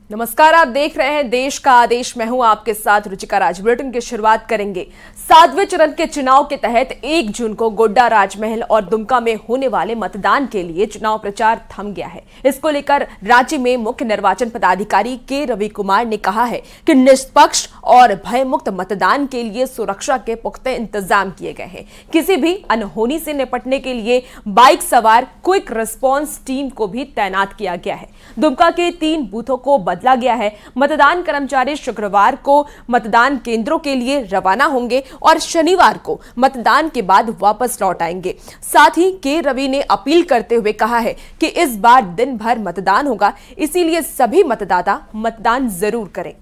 नमस्कार, आप देख रहे हैं देश का आदेश। मैं हूं आपके साथ रुचिका राज। बुलेटिन की शुरुआत करेंगे। 7वें चरण के चुनाव के तहत 1 जून को गोड्डा, राजमहल और दुमका में होने वाले मतदान के लिए चुनाव प्रचार थम गया है। इसको लेकर राज्य में मुख्य निर्वाचन पदाधिकारी के रवि कुमार ने कहा है कि निष्पक्ष और भयमुक्त मतदान के लिए सुरक्षा के पुख्ते इंतजाम किए गए हैं। किसी भी अनहोनी से निपटने के लिए बाइक सवार क्विक रिस्पॉन्स टीम को भी तैनात किया गया है। दुमका के 3 बूथों को बदला गया है। मतदान कर्मचारी शुक्रवार को मतदान केंद्रों के लिए रवाना होंगे और शनिवार को मतदान के बाद वापस लौट आएंगे। साथ ही के रवि ने अपील करते हुए कहा है कि इस बार दिन भर मतदान होगा, इसीलिए सभी मतदाता मतदान जरूर करें।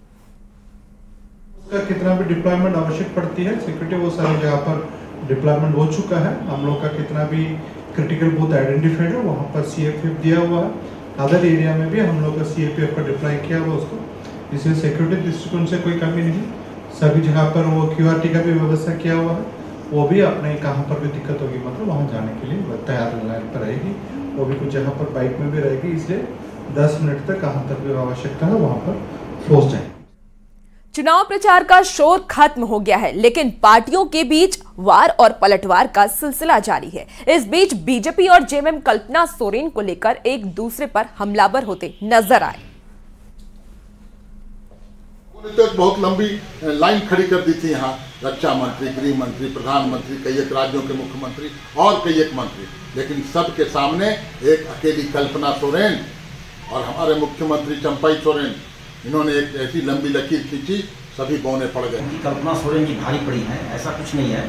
उसका कितना भी डिप्लॉयमेंट आवश्यक पड़ती है, सिक्योरिटी वो सारी जगह पर डिप्लॉयमेंट हो चुका है। हम लोग का कितना भी क्रिटिकल बूथ आइडेंटिफाइड है, वहाँ पर CFF दिया हुआ है। अदर एरिया में भी हम लोग का CFF का डिप्लॉय किया हुआ उसको, इसलिए सिक्योरिटी दृष्टिकोण से कोई कमी नहीं। सभी जगह पर वो QRT का भी व्यवस्था किया हुआ है। वो भी अपने कहाँ पर भी दिक्कत होगी मतलब वहाँ जाने के लिए तैयार लाइन पर रहेगी। वो भी कुछ जगह पर बाइक में भी रहेगी, इसलिए 10 मिनट तक कहाँ तक भी आवश्यकता है वहाँ पर पहुँच जाए। चुनाव प्रचार का शोर खत्म हो गया है, लेकिन पार्टियों के बीच वार और पलटवार का सिलसिला जारी है। इस बीच बीजेपी और जेएमएम कल्पना सोरेन को लेकर एक दूसरे पर हमलावर होते नजर आए। तो बहुत लंबी लाइन खड़ी कर दी थी यहाँ, रक्षा मंत्री, गृह मंत्री, प्रधानमंत्री, कई एक राज्यों के मुख्यमंत्री और कई एक मंत्री, लेकिन सबके सामने एक अकेली कल्पना सोरेन और हमारे मुख्यमंत्री चंपाई सोरेन, इन्होंने एक ऐसी लंबी लकीर खींची, सभी बौने पड़ गए। कल्पना सोरेन जी भारी पड़ी हैं, ऐसा कुछ नहीं है।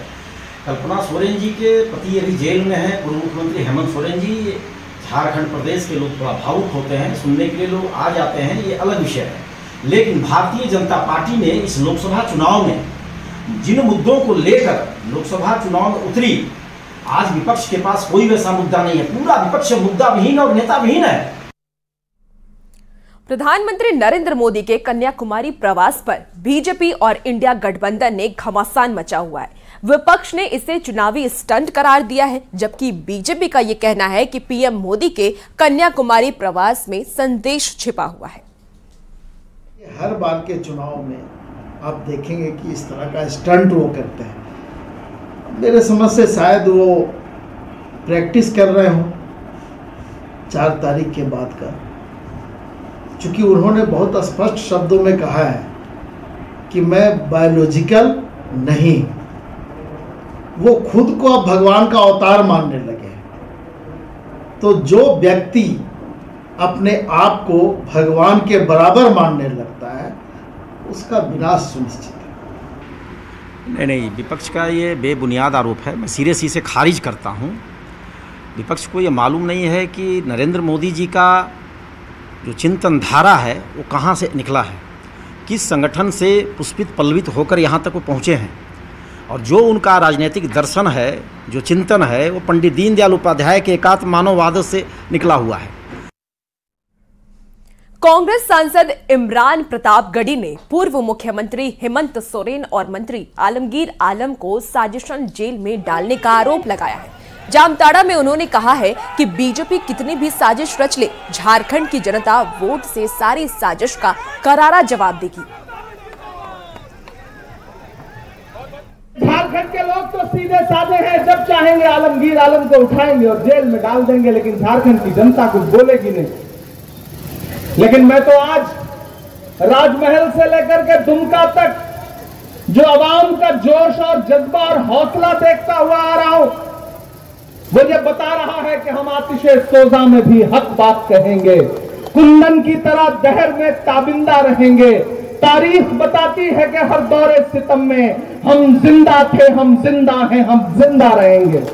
कल्पना सोरेन जी के पति अभी जेल में है, पूर्व मुख्यमंत्री हेमंत सोरेन जी। झारखंड प्रदेश के लोग बड़ा भावुक होते हैं, सुनने के लिए लोग आ जाते हैं, ये अलग विषय है। लेकिन भारतीय जनता पार्टी ने इस लोकसभा चुनाव में जिन मुद्दों को लेकर लोकसभा चुनाव में उतरी, आज विपक्ष के पास कोई वैसा मुद्दा नहीं है। पूरा विपक्ष मुद्दा विहीन और नेता विहीन है। प्रधानमंत्री नरेंद्र मोदी के कन्याकुमारी प्रवास पर बीजेपी और इंडिया गठबंधन ने घमासान मचा हुआ है। विपक्ष ने इसे चुनावी स्टंट करार दिया है, जबकि बीजेपी का यह कहना है कि पीएम मोदी के कन्याकुमारी प्रवास में संदेश छिपा हुआ है। हर बार के चुनाव में आप देखेंगे कि इस तरह का स्टंट वो करते हैं। मेरे समझ से शायद वो प्रैक्टिस कर रहे हों 4 तारीख के बाद का, चूंकि उन्होंने बहुत स्पष्ट शब्दों में कहा है कि मैं बायोलॉजिकल नहीं, वो खुद को अब भगवान का अवतार मानने लगे हैं। तो जो व्यक्ति अपने आप को भगवान के बराबर मानने लगता है, उसका विनाश सुनिश्चित है। नहीं, विपक्ष का ये बेबुनियाद आरोप है, मैं सिरे से इसे खारिज करता हूँ। विपक्ष को ये मालूम नहीं है कि नरेंद्र मोदी जी का जो चिंतन धारा है वो कहाँ से निकला है, किस संगठन से पुष्पित पल्लवित होकर यहाँ तक वो पहुँचे हैं, और जो उनका राजनीतिक दर्शन है, जो चिंतन है, वो पंडित दीनदयाल उपाध्याय के एकात्म मानववाद से निकला हुआ है। कांग्रेस सांसद इमरान प्रतापगढ़ी ने पूर्व मुख्यमंत्री हेमंत सोरेन और मंत्री आलमगीर आलम को साजिशन जेल में डालने का आरोप लगाया है। जामताड़ा में उन्होंने कहा है कि बीजेपी कितनी भी साजिश रच ले, झारखंड की जनता वोट से सारी साजिश का करारा जवाब देगी। झारखंड के लोग तो सीधे साधे हैं, जब चाहेंगे आलमगीर आलम को उठाएंगे और जेल में डाल देंगे, लेकिन झारखंड की जनता कुछ बोलेगी नहीं। लेकिन मैं तो आज राजमहल से लेकर के दुमका तक जो आवाम का जोश और जज्बा और हौसला देखता हुआ आ रहा हूं, वो ये बता रहा है कि हम आतिशे सोजा में भी हक बात कहेंगे, कुंदन की तरह दहर में ताबिंदा रहेंगे। तारीख बताती है कि हर दौरे सितम में हम जिंदा थे, हम जिंदा हैं, हम जिंदा रहेंगे।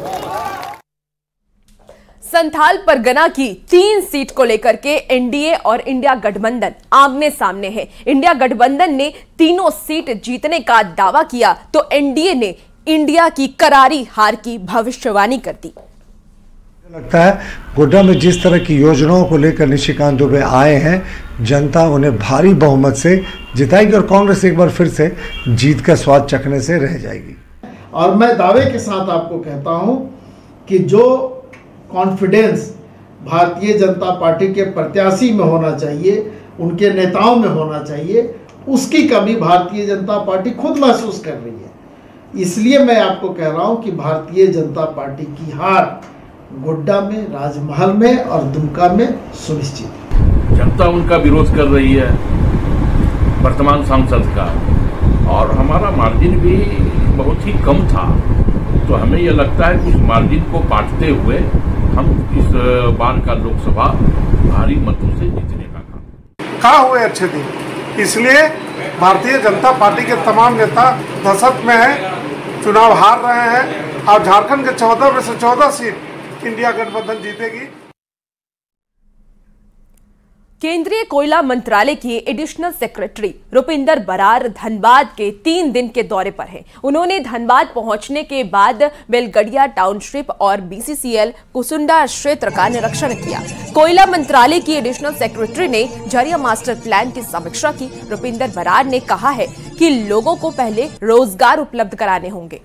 संथाल परगना की 3 सीट को लेकर के एनडीए और इंडिया गठबंधन आमने सामने है। इंडिया गठबंधन ने तीनों सीट जीतने का दावा किया, तो एनडीए ने इंडिया की करारी हार की भविष्यवाणी कर दी। लगता है गोड्डा में जिस तरह की योजनाओं को लेकर निशिकांत दुबे आए हैं, जनता उन्हें भारी बहुमत से जिताएगी और कांग्रेस एक बार फिर से जीत का स्वाद चखने से रह जाएगी। और मैं दावे के साथ आपको कहता हूं कि जो कॉन्फिडेंस भारतीय जनता पार्टी के प्रत्याशी में होना चाहिए, उनके नेताओं में होना चाहिए, उसकी कमी भारतीय जनता पार्टी खुद महसूस कर रही है। इसलिए मैं आपको कह रहा हूं कि भारतीय जनता पार्टी की हार गोड्डा में, राजमहल में और दुमका में सुनिश्चित है। जनता उनका विरोध कर रही है, वर्तमान सांसद का, और हमारा मार्जिन भी बहुत ही कम था। तो हमें यह लगता है कि उस मार्जिन को काटते हुए हम इस बार का लोकसभा भारी मतों से जीतने का काम। कहाँ हुए अच्छे दिन, इसलिए भारतीय जनता पार्टी के तमाम नेता दहशत में हैं, चुनाव हार रहे हैं और झारखंड के 14 में से 14 सीट इंडिया गठबंधन जीतेगी। केंद्रीय कोयला मंत्रालय की एडिशनल सेक्रेटरी रुपिंदर बरार धनबाद के 3 दिन के दौरे पर हैं। उन्होंने धनबाद पहुंचने के बाद बेलगड़िया टाउनशिप और बीसीसीएल कुसुंडा क्षेत्र का निरीक्षण किया। कोयला मंत्रालय की एडिशनल सेक्रेटरी ने झरिया मास्टर प्लान की समीक्षा की। रुपिंदर बरार ने कहा है कि लोगों को पहले रोजगार उपलब्ध कराने होंगे।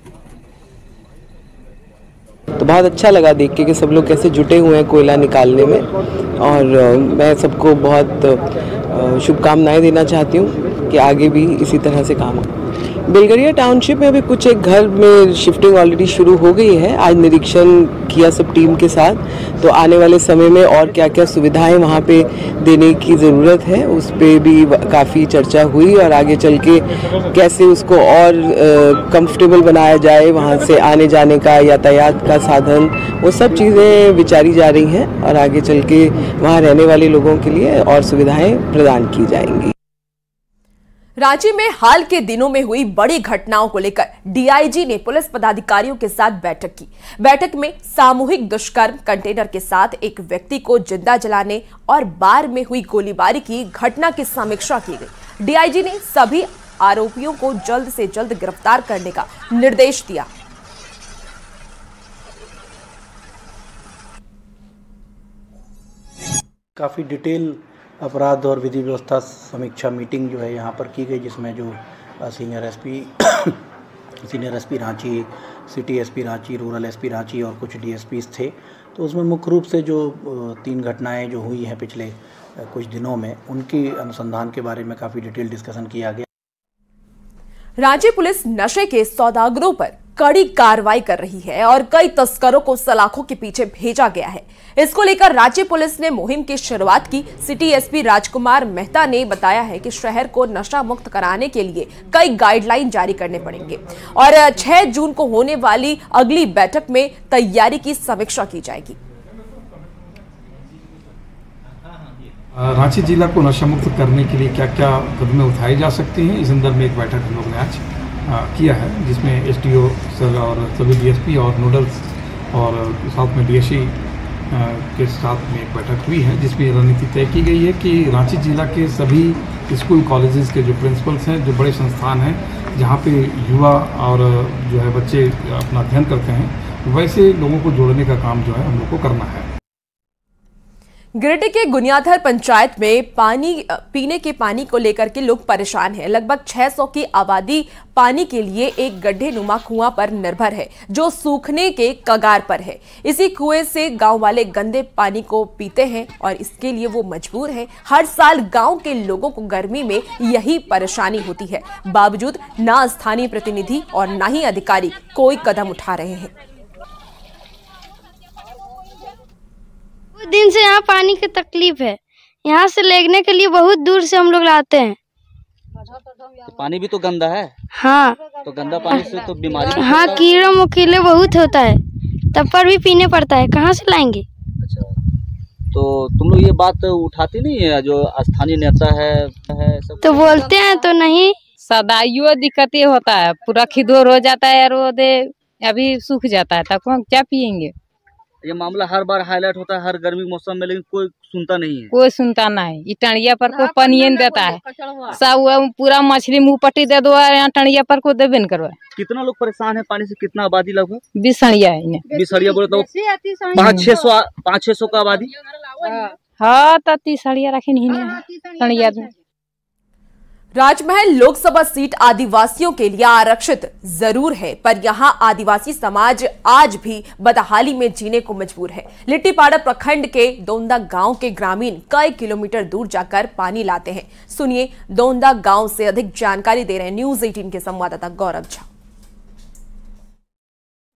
तो बहुत अच्छा लगा देख के कि सब लोग कैसे जुटे हुए हैं कोयला निकालने में, और मैं सबको बहुत शुभकामनाएं देना चाहती हूँ कि आगे भी इसी तरह से काम हो। बेलगड़िया टाउनशिप में अभी कुछ एक घर में शिफ्टिंग ऑलरेडी शुरू हो गई है। आज निरीक्षण किया सब टीम के साथ, तो आने वाले समय में और क्या क्या सुविधाएं वहाँ पे देने की ज़रूरत है उस पर भी काफ़ी चर्चा हुई, और आगे चल के कैसे उसको और कंफर्टेबल बनाया जाए, वहाँ से आने जाने का यातायात का साधन, वो सब चीज़ें विचारी जा रही हैं, और आगे चल के वहाँ रहने वाले लोगों के लिए और सुविधाएँ प्रदान की जाएंगी। रांची में हाल के दिनों में हुई बड़ी घटनाओं को लेकर डीआईजी ने पुलिस पदाधिकारियों के साथ बैठक की। बैठक में सामूहिक दुष्कर्म, कंटेनर के साथ एक व्यक्ति को जिंदा जलाने और बार में हुई गोलीबारी की घटना की समीक्षा की गई। डीआईजी ने सभी आरोपियों को जल्द से जल्द गिरफ्तार करने का निर्देश दिया। काफ़ी डिटेल अपराध और विधि व्यवस्था समीक्षा मीटिंग जो है यहाँ पर की गई, जिसमें जो senior SP Ranchi, city SP Ranchi, rural SP Ranchi और कुछ डीएसपीज थे। तो उसमें मुख्य रूप से जो 3 घटनाएं जो हुई हैं पिछले कुछ दिनों में, उनकी अनुसंधान के बारे में काफ़ी डिटेल डिस्कशन किया गया। रांची पुलिस नशे के सौदागरों पर कड़ी कार्रवाई कर रही है और कई तस्करों को सलाखों के पीछे भेजा गया है। इसको लेकर रांची पुलिस ने मुहिम की शुरुआत की। सिटी एसपी राजकुमार मेहता ने बताया है कि शहर को नशा मुक्त कराने के लिए कई गाइडलाइन जारी करने पड़ेंगे और 6 जून को होने वाली अगली बैठक में तैयारी की समीक्षा की जाएगी। रांची जिला को नशा मुक्त करने के लिए क्या क्या कदमें उठाई जा सकती हैं, इस संदर्भ में एक बैठक हम लोग ने आज किया है, जिसमें एसडीओ सर और सभी डीएसपी और नोडल्स और साथ में डीएससी के साथ में एक बैठक हुई है, जिसमें रणनीति तय की गई है कि रांची जिला के सभी स्कूल कॉलेजेस के जो प्रिंसिपल्स हैं, जो बड़े संस्थान हैं जहाँ पे युवा और जो है बच्चे अपना अध्ययन करते हैं, वैसे लोगों को जोड़ने का काम जो है हम लोग को करना है। गिरिडीह के गुनियाधर पंचायत में पीने के पानी को लेकर के लोग परेशान हैं। लगभग 600 की आबादी पानी के लिए एक गड्ढे नुमा कुआं पर निर्भर है, जो सूखने के कगार पर है। इसी कुएं से गांव वाले गंदे पानी को पीते हैं और इसके लिए वो मजबूर हैं। हर साल गांव के लोगों को गर्मी में यही परेशानी होती है। बावजूद ना स्थानीय प्रतिनिधि और ना ही अधिकारी कोई कदम उठा रहे हैं। कुछ दिन से यहाँ पानी की तकलीफ है, यहाँ से लेने के लिए बहुत दूर से हम लोग लाते हैं। तो पानी भी तो गंदा है। हाँ, तो गंदा पानी से तो बीमारी। हाँ, कीड़ा मकोड़े बहुत होता है, तब पर भी पीने पड़ता है, कहाँ से लाएंगे। अच्छा, तो तुम लोग ये बात उठाती नहीं है, जो स्थानीय नेता है सब तो बोलते हैं तो नहीं। सदाइयो दिक्कतें होता है, पूरा खिदोर हो जाता है, रोड अभी सूख जाता है, तब हम क्या पियेंगे। ये मामला हर बार हाईलाइट होता है हर गर्मी के मौसम में, लेकिन कोई सुनता नहीं है। कोई सुनता नहीं। टणिया पर को पानी देता है, सब पूरा मछली मुंह पट्टी दे दो, यहाँ टणिया पर को देवे न करवा। कितना लोग परेशान है पानी से, कितना आबादी लगभग? 20 सड़िया है। 20 सड़िया बोले तो 500-600 का आबादी। हाँ, तो 30 सड़िया रखे नहीं टणिया में। राजमहल लोकसभा सीट आदिवासियों के लिए आरक्षित जरूर है, पर यहां आदिवासी समाज आज भी बदहाली में जीने को मजबूर है। लिट्टीपाड़ा प्रखंड के दोंदा गांव के ग्रामीण कई किलोमीटर दूर जाकर पानी लाते हैं। सुनिए दोंदा गांव से अधिक जानकारी दे रहे हैं न्यूज 18 के संवाददाता गौरव झा।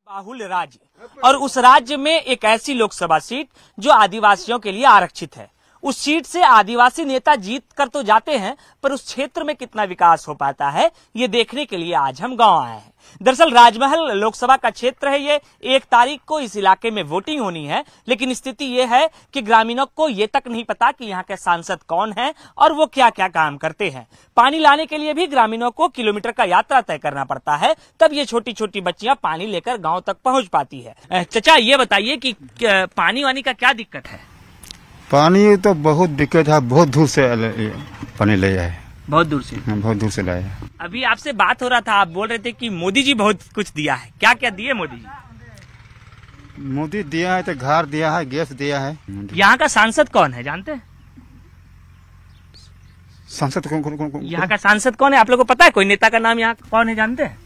बाहुल राज्य और उस राज्य में एक ऐसी लोकसभा सीट जो आदिवासियों के लिए आरक्षित है। उस सीट से आदिवासी नेता जीत कर तो जाते हैं, पर उस क्षेत्र में कितना विकास हो पाता है ये देखने के लिए आज हम गांव आए हैं। दरअसल राजमहल लोकसभा का क्षेत्र है। ये 1 तारीख को इस इलाके में वोटिंग होनी है, लेकिन स्थिति ये है कि ग्रामीणों को ये तक नहीं पता कि यहाँ के सांसद कौन हैं और वो क्या क्या काम करते हैं। पानी लाने के लिए भी ग्रामीणों को किलोमीटर का यात्रा तय करना पड़ता है, तब ये छोटी छोटी बच्चियां पानी लेकर गाँव तक पहुँच पाती है। चचा ये बताइए कि पानी वानी का क्या दिक्कत है? पानी तो बहुत दिक्कत है, बहुत दूर से पानी ले आए। बहुत दूर से? बहुत दूर से लाए। अभी आपसे बात हो रहा था, आप बोल रहे थे कि मोदी जी बहुत कुछ दिया है। क्या क्या दिए मोदी जी? मोदी दिया है तो घर दिया है, गैस दिया है। यहाँ का सांसद कौन है जानते हैं? सांसद कौन? यहाँ का सांसद कौन है आप लोगों को पता है? कोई नेता का नाम यहाँ कौन है जानते हैं?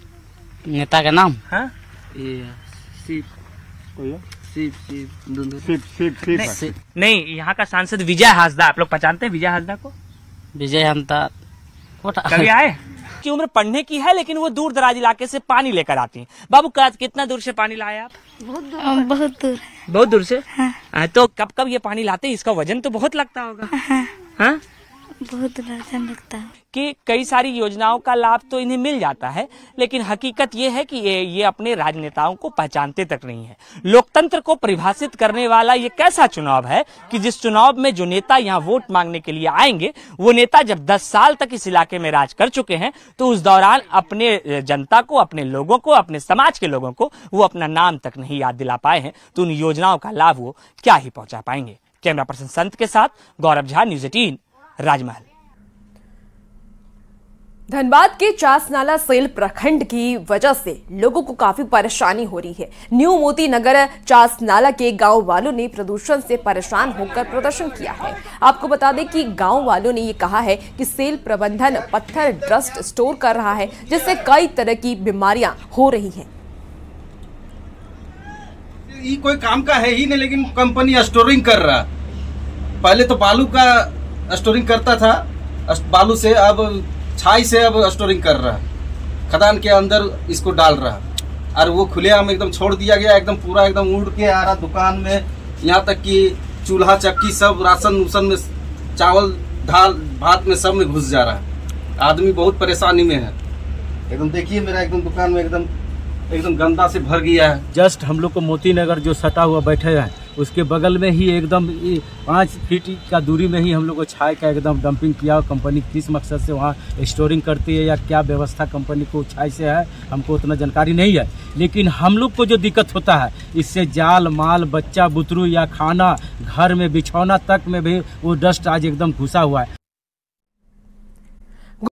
नेता का नाम? हाँ? नहीं, यहाँ का सांसद विजय हांसदा। आप लोग पहचानते हैं विजय हांसदा को? विजय हांसदा कभी आए? की उम्र पढ़ने की है, लेकिन वो दूर दराज इलाके से पानी लेकर आती हैं। बाबू कितना दूर से पानी लाए आप? बहुत दूर। बहुत दूर से? हाँ। तो कब कब ये पानी लाते हैं? इसका वजन तो बहुत लगता होगा। हाँ? बहुत वजन लगता है कि कई सारी योजनाओं का लाभ तो इन्हें मिल जाता है, लेकिन हकीकत ये है कि ये अपने राजनेताओं को पहचानते तक नहीं है। लोकतंत्र को परिभाषित करने वाला ये कैसा चुनाव है कि जिस चुनाव में जो नेता यहाँ वोट मांगने के लिए आएंगे, वो नेता जब 10 साल तक इस इलाके में राज कर चुके हैं, तो उस दौरान अपने जनता को, अपने लोगों को, अपने समाज के लोगों को वो अपना नाम तक नहीं याद दिला पाए हैं, तो उन योजनाओं का लाभ वो क्या ही पहुंचा पाएंगे। कैमरा पर्सन संत के साथ गौरव झा, न्यूज 18 राजमहल। धनबाद के चासनाला सेल प्रखंड की वजह से लोगों को काफी परेशानी हो रही है। न्यू मोती नगर चासनाला के गांव वालों ने प्रदूषण से परेशान होकर प्रदर्शन किया है। आपको बता दें कि गांव वालों ने ये कहा है कि सेल प्रबंधन पत्थर डस्ट स्टोर कर रहा है, जिससे कई तरह की बीमारियां हो रही हैं। ये कोई काम का है ही नहीं, लेकिन कंपनी स्टोरिंग कर रहा। पहले तो बालू का स्टोरिंग करता था, बालू से अब छाई से अब स्टोरिंग कर रहा है, खदान के अंदर इसको डाल रहा और वो खुलेआम एकदम छोड़ दिया गया। एकदम पूरा एकदम उड़ के आ रहा दुकान में, यहाँ तक कि चूल्हा चक्की सब राशन उसन में, चावल दाल भात में सब में घुस जा रहा है। आदमी बहुत परेशानी में है। एकदम देखिए मेरा एकदम दुकान में एकदम गंदा से भर गया है। जस्ट हम लोग को मोती नगर जो सटा हुआ बैठे हैं, उसके बगल में ही एकदम 5 फीट का दूरी में ही हम लोग को छाई का एकदम डंपिंग किया। कंपनी किस मकसद से वहाँ स्टोरिंग करती है या क्या व्यवस्था कंपनी को छाई से है, हमको उतना जानकारी नहीं है। लेकिन हम लोग को जो दिक्कत होता है, इससे जाल माल, बच्चा बुतरू या खाना, घर में बिछौना तक में भी वो डस्ट आज एकदम घुसा हुआ है।